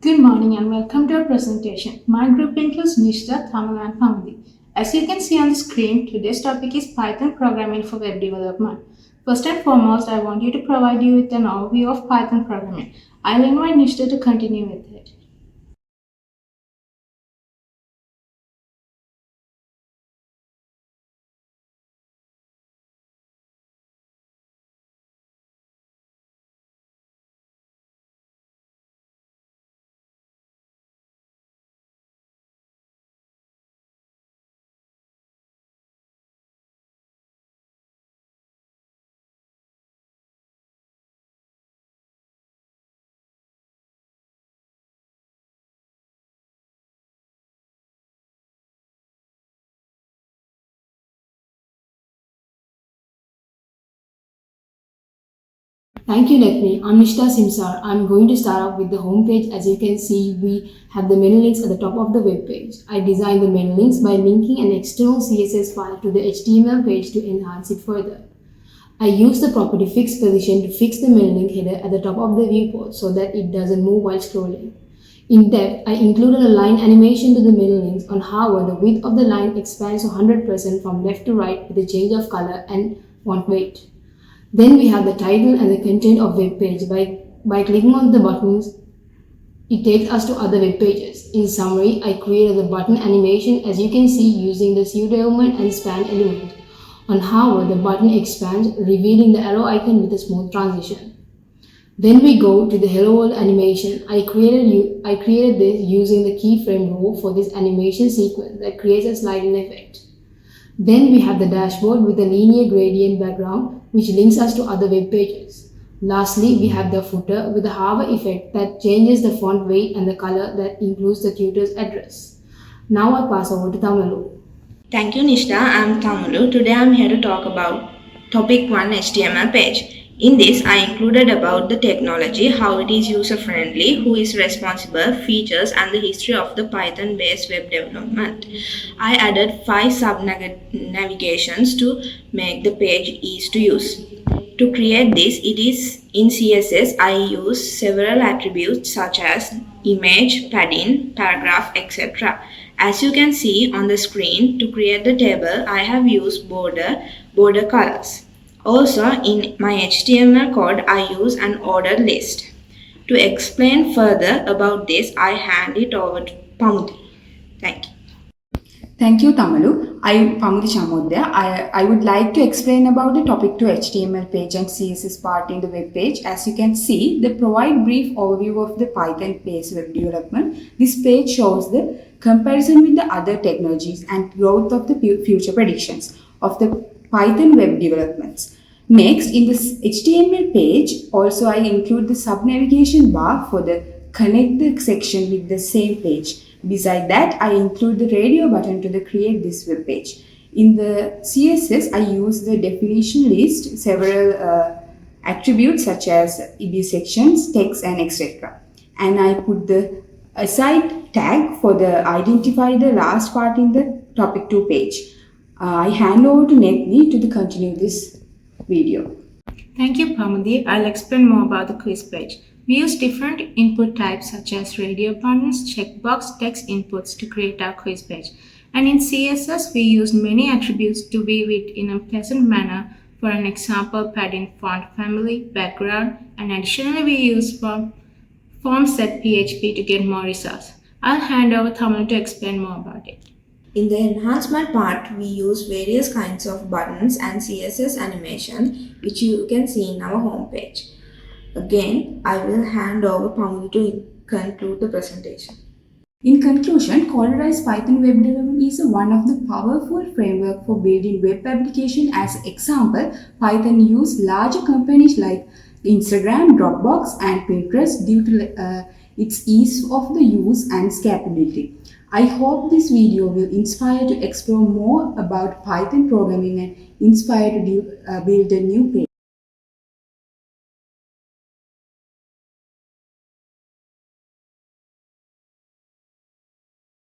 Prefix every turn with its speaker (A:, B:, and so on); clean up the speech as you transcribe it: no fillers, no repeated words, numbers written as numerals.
A: Good morning and welcome to our presentation. My group includes Nishta, Thamal and Pamadi. As you can see on the screen, today's topic is Python programming for web development. First and foremost, I want you to provide you with an overview of Python programming. I'll invite Nishta to continue with it.
B: Thank you, Lakshmi. I'm Nishta Simsar. I'm going to start off with the home page. As you can see, we have the menu links at the top of the web page. I designed the menu links by linking an external CSS file to the HTML page to enhance it further. I use the property fix position to fix the menu link header at the top of the viewport so that it doesn't move while scrolling. In depth, I included a line animation to the menu links on how the width of the line expands 100% from left to right with a change of color and font weight. Then we have the title and the content of web page. By clicking on the buttons, it takes us to other web pages. In summary, I created the button animation as you can see using the pseudo element and span element. On how the button expands, revealing the arrow icon with a smooth transition. Then we go to the hello world animation. I created this using the keyframe row for this animation sequence that creates a sliding effect. Then we have the dashboard with a linear gradient background which links us to other web pages. Lastly, we have the footer with the hover effect that changes the font weight and the color that includes the tutor's address. Now I pass over to Tamalu.
C: Thank you, Nishta. I'm Thamulu. Today I'm here to talk about topic 1 HTML page. In this, I included about the technology, how it is user-friendly, who is responsible, features, and the history of the Python-based web development. I added 5 sub-navigations to make the page easy to use. To create this, it is in CSS, I use several attributes such as image, padding, paragraph, etc. As you can see on the screen, to create the table, I have used border colors. Also, in my HTML code, I use an ordered list. To explain further about this, I hand it over to Pamudi. Thank you.
D: Thank you, Tamalu. I am Pamudi Chamodya. I would like to explain about the topic to HTML page and CSS part in the web page. As you can see, they provide brief overview of the Python-based web development. This page shows the comparison with the other technologies and growth of the future predictions of the Python web developments. Next, in this HTML page, also I include the sub-navigation bar for the connect the section with the same page. Beside that, I include the radio button to create this web page. In the CSS, I use the definition list, several attributes such as EB sections, text, and etc. And I put the aside tag for the identify the last part in the topic 2 page. I hand over to Netni to continue this video.
A: Thank you, Pamadi. I'll explain more about the quiz page. We use different input types such as radio buttons, checkbox, text inputs to create our quiz page. And in CSS, we use many attributes to weave it in a pleasant manner. For an example, padding font family, background, and additionally we use form-set.php to get more results. I'll hand over to Thamal to explain more about it.
C: In the enhancement part, we use various kinds of buttons and CSS animation, which you can see in our home page. Again, I will hand over Pamudi to conclude the presentation.
D: In conclusion, Colorized Python web development is one of the powerful framework for building web application. As example, Python use larger companies like Instagram, Dropbox, and Pinterest due to its ease of the use and scalability. I hope this video will inspire to explore more about Python programming and inspire to build a new page.